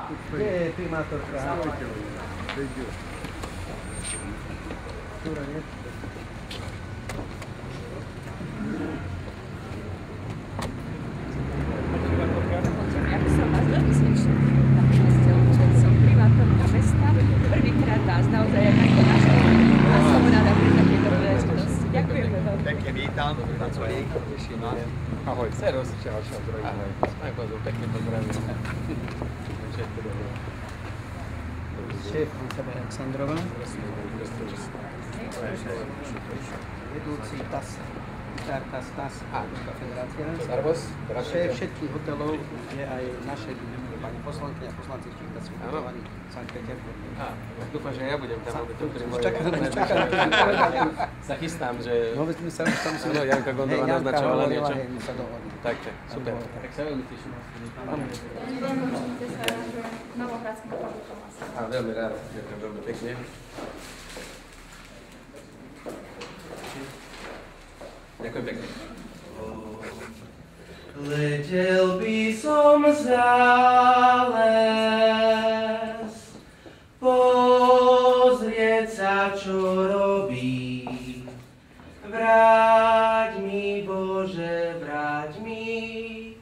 Kde je primátor Praha? Ktorá nie? Ja by som vás veľmi srdečne že som primátorka mesta. Prvýkrát vás naozaj aj takto našťavujem a som rada pri takéto príležitosti. Ďakujeme veľmi. Pekne vítam, pracovník, teším vás. Ahoj, servus, čau, zdravím. Ahoj, aj vás pekne pozdravím. Šéf Sebe Aleksandrova. Vedúci TAS, TAS a Federácia. Šéf všetkých hotelov je aj naše pani poslanky a poslanci Číta sú ubytovaní v Sankt Peterburgu. Dúfam, že ja budem tam, aby to Čakám. sa chystám, že... No, my sa musíme... No, Janka Gondová naznačovala niečo. Tak, super. Tak sa veľmi teším. Veľmi rád, ďakujem veľmi pekne. Ďakujem pekne. Letel by som za les, pozrieť sa, čo robí. Vráť mi, Bože, vráť mi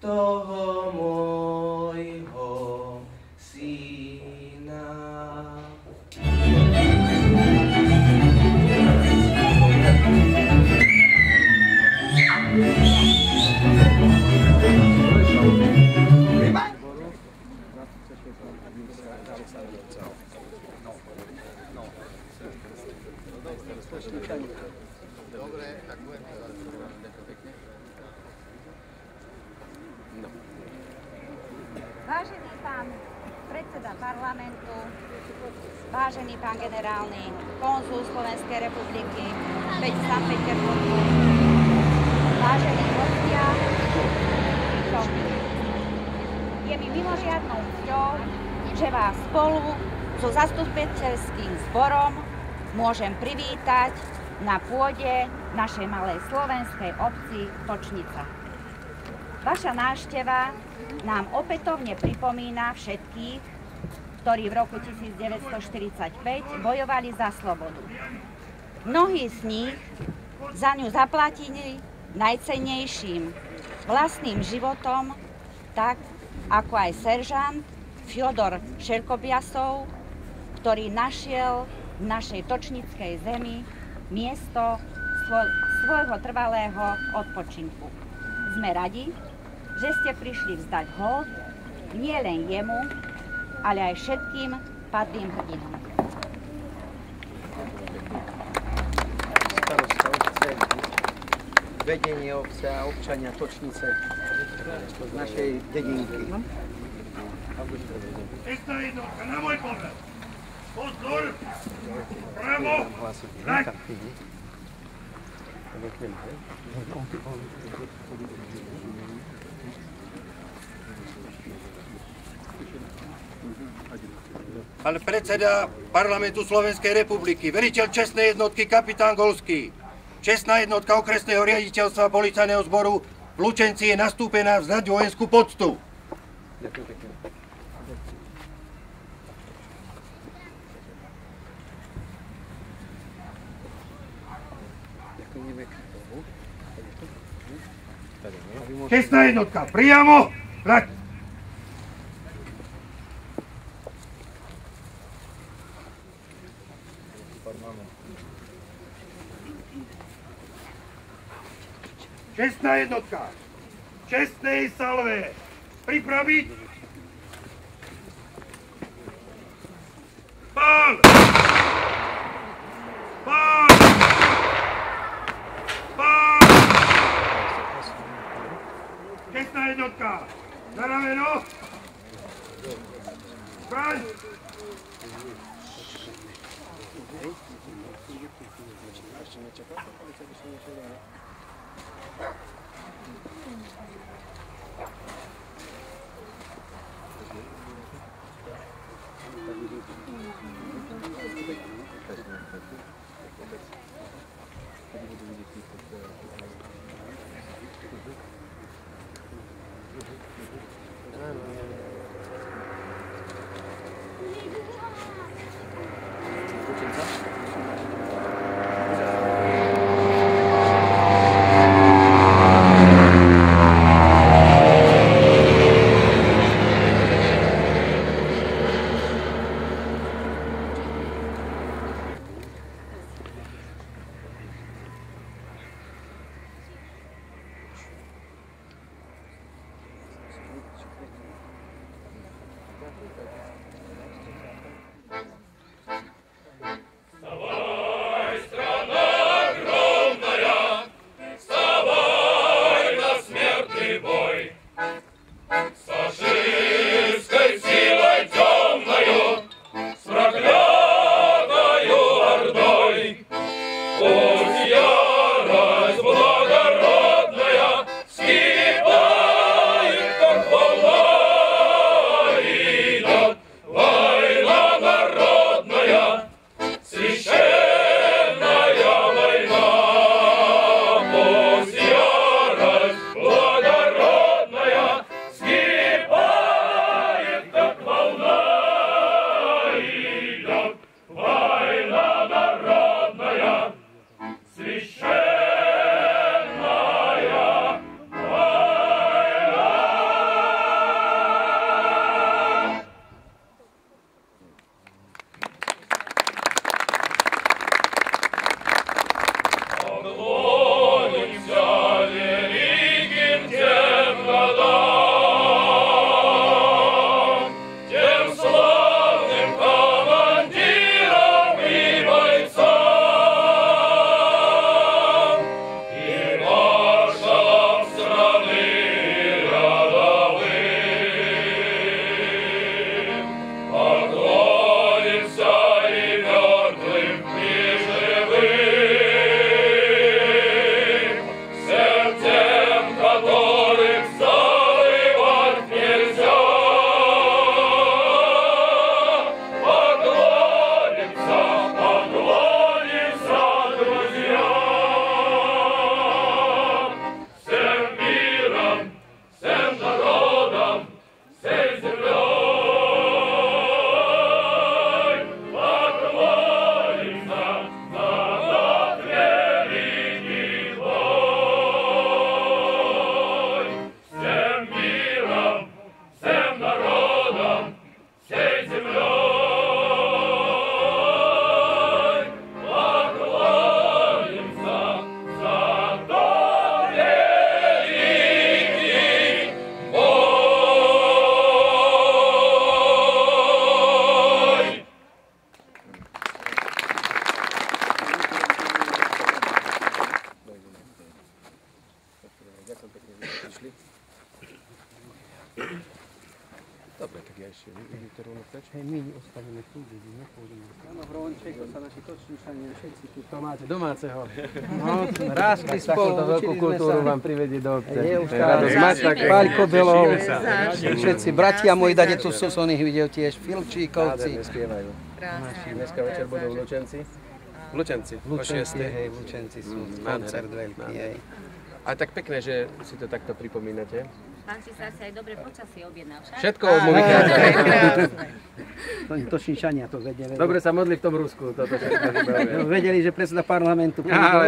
toho môjho syna. Vážený pán predseda parlamentu, vážený pán generálny konzul Slovenskej republiky v Sankt Peterburgu, vážení hostia, je mi mimoriadnou cťou, že vás spolu so zastupiteľským zborom môžem privítať na pôde našej malej slovenskej obci Točnica. Vaša návšteva nám opätovne pripomína všetkých, ktorí v roku 1945 bojovali za slobodu. Mnohí z nich za ňu zaplatili najcennejším vlastným životom, tak ako aj seržant Fjodor Šerkobiasov, ktorý našiel v našej točnickej zemi miesto svojho trvalého odpočinku. Sme radi, že ste prišli vzdať hold nie len jemu, ale aj všetkým padlým hrdinom. Starosta obce, vedenie obce a občania Točnice z našej dedinky. Cesta jednotka, na môj pohľad. Pozor! Pravo! Tak! Pán predseda parlamentu Slovenskej republiky, veliteľ čestnej jednotky kapitán Golský, čestná jednotka okresného riaditeľstva policajného zboru v Lučenci je nastúpená vzdať vojenskú poctu. Ďakujem pekne. Čestná jednotka, priamo! Vrať! Čestná jednotka, čestnej salve, pripraviť! Pán! Pán! Pán! Čestná jednotka, na rameno! Zbraň! Lučenca. Dobre, tak ja ešte idete rovno preč. Hej, my ostavíme tu, ľudí, nepôjdeme. Áno, Hronček, to sa naši točničania, všetci tu. To máte domáceho. No, rástli spolu, veľkú kultúru vám privedie do obce. Je už Paľko Belov, všetci bratia moji, dade tu som ich videl tiež, Filčíkovci. Nádherne spievajú. Dneska večer budú v Lučenci. V Lučenci, po 6. Hej, v Lučenci sú, koncert veľký, hej. A tak pekné, že si to takto pripomínate. Pán Cisár si aj dobre počasie objednal, však? Všetko mu vychádza. Točničania to vedeli. Dobre sa modli v tom Rusku, toto všetko vybavujú. Vedeli, že predseda parlamentu. Áno.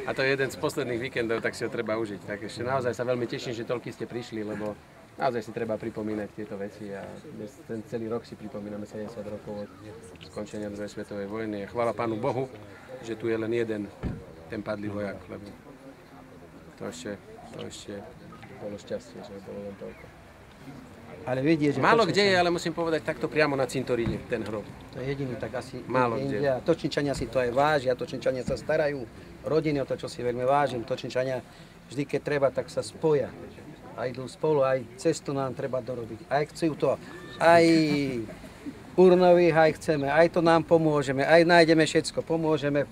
A to je jeden z posledných víkendov, tak si ho treba užiť. Tak ešte naozaj sa veľmi teším, že toľky ste prišli, lebo naozaj si treba pripomínať tieto veci a ten celý rok si pripomíname 70 rokov od skončenia druhej svetovej vojny. A chvála Pánu Bohu, že tu je len jeden ten padlý vojak, lebo to ešte bolo šťastie, že bolo len toľko. Ale vedie, že málo kde je, ale musím povedať takto priamo na cintoríne, ten hrob. To je jediný, tak asi málo kde. Točničania si to aj vážia, točničania sa starajú, rodiny o to, čo si veľmi vážim. Točničania vždy, keď treba, tak sa spoja. A idú spolu, aj cestu nám treba dorobiť. Aj chcú to, aj urnových, aj chceme, aj to nám pomôžeme, aj nájdeme všetko, pomôžeme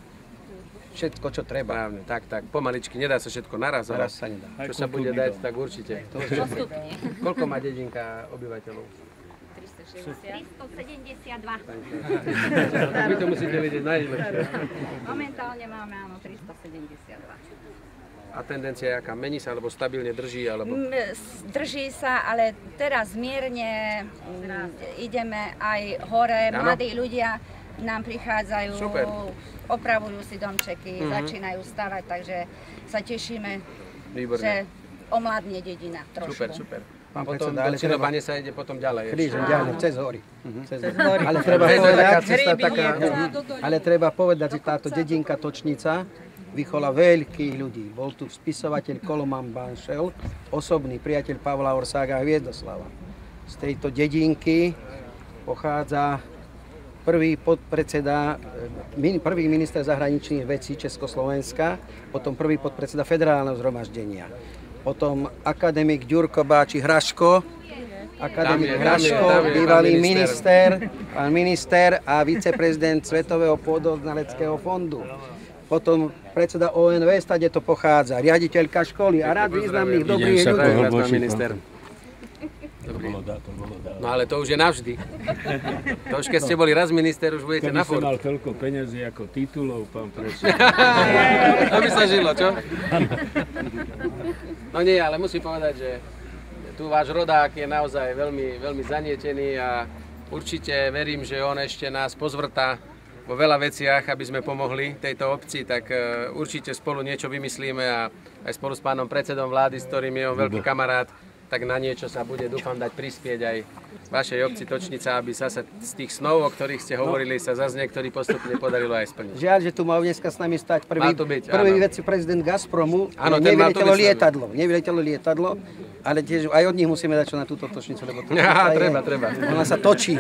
všetko, čo treba. Právne, tak, pomaličky, nedá sa všetko naraz, ale sa nedá. Čo sa bude dať, tak určite. Postupne. Koľko má dedinka obyvateľov? 372. Vy to musíte vedieť najlepšie. Momentálne máme, áno, 372. A tendencia jaká? Mení sa, alebo stabilne drží, alebo... Drží sa, ale teraz mierne ideme aj hore, mladí ľudia nám prichádzajú, Super. opravujú si domčeky, začínajú stavať, takže sa tešíme, Výborne. že omladne dedina trošku. Super. A Pán potom predseda, do Čirobane sa ide potom ďalej. Krížom ďalej, cez hory. Cez hory. Ale To treba je taká povedať, cesta, taká... ale treba povedať, že táto dedinka Točnica vychovala veľkých ľudí. Bol tu spisovateľ Koloman Banšel, osobný priateľ Pavla Orsága a Hviedoslava. Z tejto dedinky pochádza prvý podpredseda, prvý minister zahraničných vecí Československa, potom prvý podpredseda federálneho zhromaždenia. Potom akademik Ďurko Báči Hraško, bývalý pán minister a viceprezident Svetového pôdoznaleckého fondu. Potom predseda ONV, stade to pochádza, riaditeľka školy a rád významných dobrých ľudí. No ale to už je navždy. To už keď ste boli raz minister, už budete na furt. Keby som mal toľko peniazí ako titulov, pán predseda. To by sa žilo, čo? No nie, ale musím povedať, že tu váš rodák je naozaj veľmi zanietený a určite verím, že on ešte nás pozvrtá vo veľa veciach, aby sme pomohli tejto obci, tak určite spolu niečo vymyslíme a aj spolu s pánom predsedom vlády, s ktorým je on veľký kamarát, tak na niečo sa bude, dúfam, dať prispieť aj vašej obci Točnica, aby sa z tých snov, o ktorých ste hovorili, sa zase niektorý postupne podarilo aj splniť. Žiaľ, že tu mal dneska s nami stať prvý viceprezident Gazpromu. Áno, nevyletelo lietadlo, ale tiež aj od nich musíme dať čo na túto Točnicu, lebo to treba. Ona sa točí.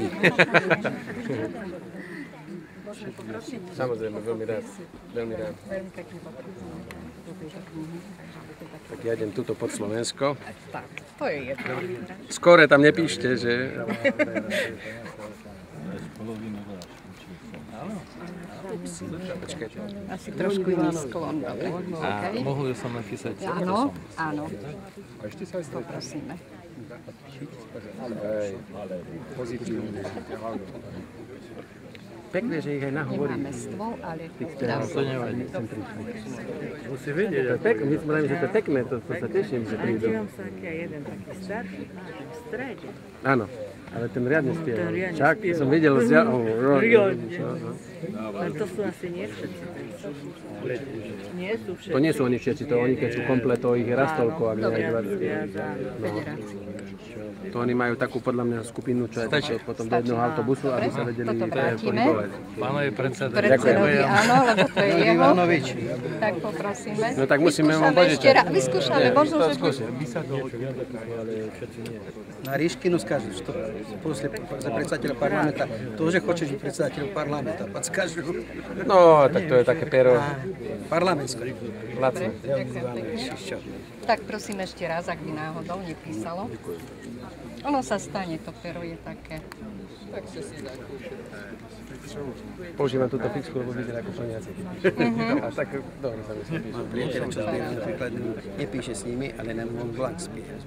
Samozrejme, veľmi rád. Tak ja idem tuto pod Slovensko. Tak, to je jedno. Skore tam nepíšte, že... Asi trošku iný sklon. A mohol som napísať? Áno. Poprosíme. Pekné, že ich aj nahovorí. Nemáme stôl, ale... To nevadí. Musí vedieť, že my sme že to je pekné, to sa teším, že prídu. Dívam sa, aký je jeden taký starší, v strede. Áno, ale ten riadne spieval. Riadne Čak, spieval. som videl Ale to sú asi nie všetci. Nie sú všetci. To nie sú oni všetci, to oni keď sú kompleto, ich je raz toľko, ak nie aj 20. To oni majú takú podľa mňa skupinu, čo je potom do jednoho autobusu, aby sa vedeli pohybovať. Pánovi predsedovi. Predsedovi, áno, lebo to je jeho. Tak poprosíme. No tak musíme vám požičať. Vyskúšame, možno, že... Na Ríškinu skážu, после predsedateľa parlamenta, to, že хочeš byť predsedateľom parlamenta, skážu. No, tak to je také pero. Parlamentské. Lacné. Tak prosím ešte raz, ak by náhodou nepísalo. Ono sa stane, to pero je také. Používam túto fixku, lebo vyzerá ako plniaci. A tak dobre sa mi spíš. Mám priateľa, čo zbiera napríklad, nepíše s nimi, ale na Mont Blanc zbiera.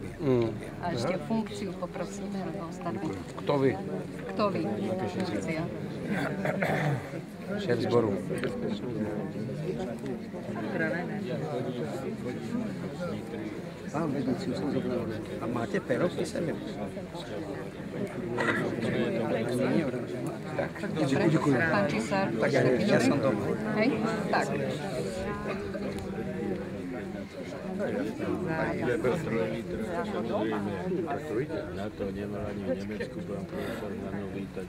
A ešte funkciu poprosíme, lebo ostatní. Kto vy? Kto vy? Funkcia. Šéf zboru. Pán vedúci, som zobral. A máte pero písané? Tak, ďakujem. Pán Čisár. Tak ja som doma. Hej? Tak. Na to nemal ani v Nemecku, pán profesor Janov vítať.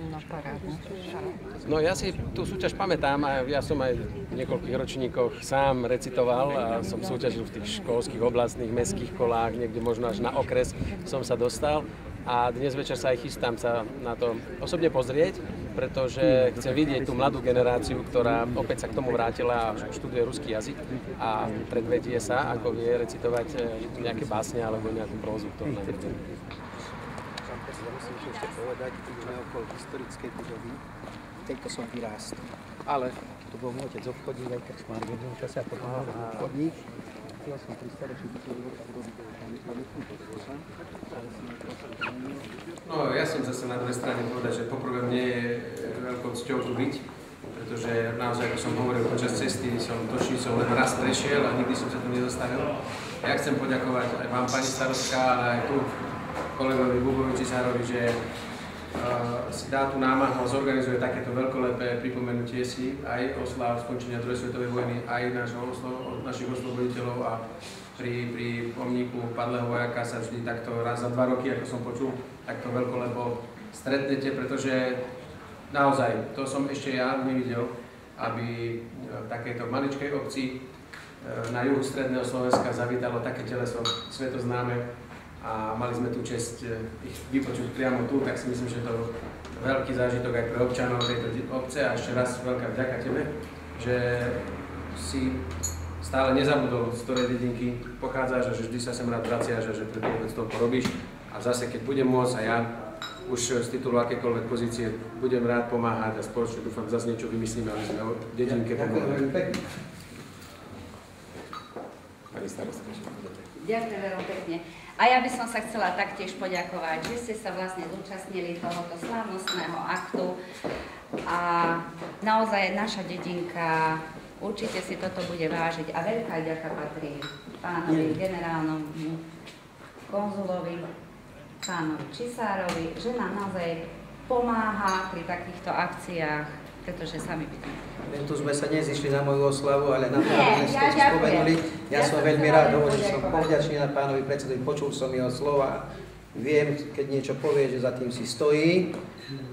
No parádne. No ja si tú súťaž pamätám a ja som aj v niekoľkých ročníkoch sám recitoval a som súťažil v tých školských oblastných mestských kolách, niekde možno až na okres som sa dostal. A dnes večer sa aj chystám sa na to osobne pozrieť, pretože chcem vidieť tú mladú generáciu, ktorá opäť sa k tomu vrátila a študuje ruský jazyk a predvedie sa, ako vie recitovať nejaké básne alebo nejakú prózu. Musím ešte povedať, ideme okolo historickej budovy, v tejto som vyrástol. Ale? To bol môj otec obchodník, aj krčmár v jednom čase a potom obchodník. Ja som pri staročí No, ja som zase na druhej strane povedať, že poprvé mne je veľkou cťou tu byť, pretože naozaj, ako som hovoril, počas cesty som Točnicou len raz prešiel a nikdy som sa tu nezastavil. Ja chcem poďakovať aj vám, pani starostka, ale aj tu kolegovi Bubovi Čisárovi, že si dá tú námahu a zorganizuje takéto veľkolepé pripomenutie si aj osláv skončenia druhej svetovej vojny, aj našich osloboditeľov a pri pomníku padlého vojaka sa vždy takto raz za 2 roky, ako som počul, takto veľkolepo stretnete, pretože naozaj, to som ešte ja nevidel, aby v takejto maličkej obci na juhu stredného Slovenska zavítalo také teleso svetoznáme a mali sme tu česť ich vypočuť priamo tu, tak si myslím, že to je veľký zážitok aj pre občanov tejto obce a ešte raz veľká vďaka tebe, že si stále nezabudol, z ktorej dedinky pochádzaš a že vždy sa sem rád vraciaš a že preto vôbec toľko robíš a zase keď budem môcť a ja už z titulu akékoľvek pozície budem rád pomáhať a spoločne dúfam zase niečo vymyslíme, aby sme o dedinke pomohli. Pani starostka. Ďakujem veľmi pekne. A ja by som sa chcela taktiež poďakovať, že ste sa vlastne zúčastnili tohoto slávnostného aktu a naozaj naša dedinka určite si toto bude vážiť a veľká ďaká patrí pánovi generálnomu konzulovi, pánovi Čisárovi, že nám naozaj pomáha pri takýchto akciách, pretože sami by to Tu sme sa nezišli na moju oslavu, ale na to, aby ste spomenuli. Ja som veľmi rád, hovoril som povďačný na pánovi predsedovi, počul som jeho slova. Viem, keď niečo povie, že za tým si stojí.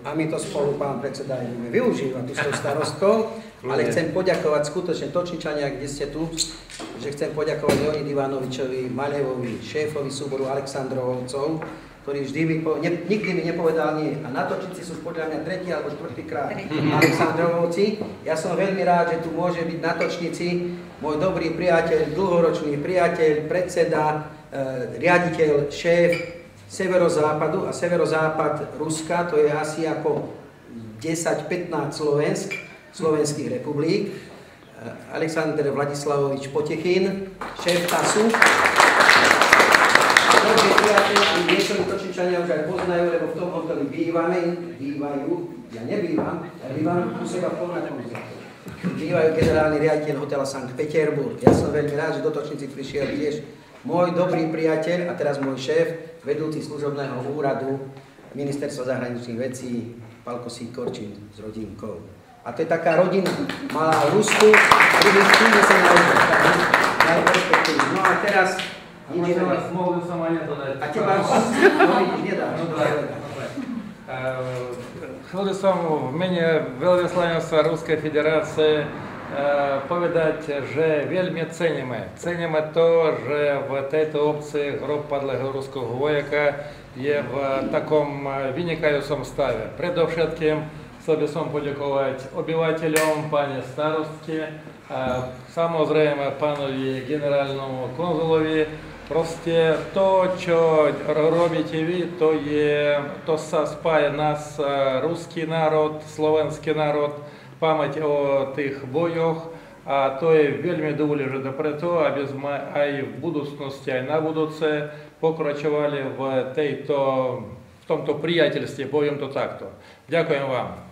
A my to spolu, pán predseda, ideme využívať tu s tou starostkou. Ale chcem poďakovať skutočne Točničania, kde ste tu, že chcem poďakovať Leonid Ivanovičovi, Malevovi, šéfovi súboru Aleksandrovcov, ktorý vždy nikdy mi nepovedal nie. A na Točnici sú podľa mňa 3. alebo 4. krát Aleksandrovci. Ja som veľmi rád, že tu môže byť na Točnici môj dobrý priateľ, dlhoročný priateľ, predseda, riaditeľ, šéf severozápadu a severozápad Ruska, to je asi ako 10-15 slovenských republik. Aleksandr Vladislavovič Potechin, šéf TASu. Dobrý priateľ, niektorí Točničania už aj poznajú, lebo v tom hoteli bývajú, ja nebývam, ja bývam u seba v Polnakom. Bývajú generálny riaditeľ hotela Sankt Peterburg. Ja som veľmi rád, že do Točnici prišiel tiež môj dobrý priateľ a teraz môj šéf, vedúci služobného úradu Ministerstva zahraničných vecí, Palko Sikorčin s rodinkou. A to je taká rodina, malá v Rusku, druhý s tým, že sa no a teraz Mohol som aj nedodať. a teba vidíš, nedáš. Chcel by som v mene veľvyslanectva Ruskej Federácie povedať, že veľmi ceníme to, že v tejto obci hrob padlého ruského vojaka je v takom vynikajúcom stave. Predovšetkým chcel by som poďakovať obyvateľom, pani starostke, a samozrejme pánovi generálnemu konzulovi. Proste to, čo robíte vy, to sa spája nás, ruský národ, slovenský národ, pamäť o tých bojoch a to je veľmi dôležité preto, aby sme aj v budúcnosti, aj na budúce pokračovali v tomto priateľstve, poviem to takto. Ďakujem vám.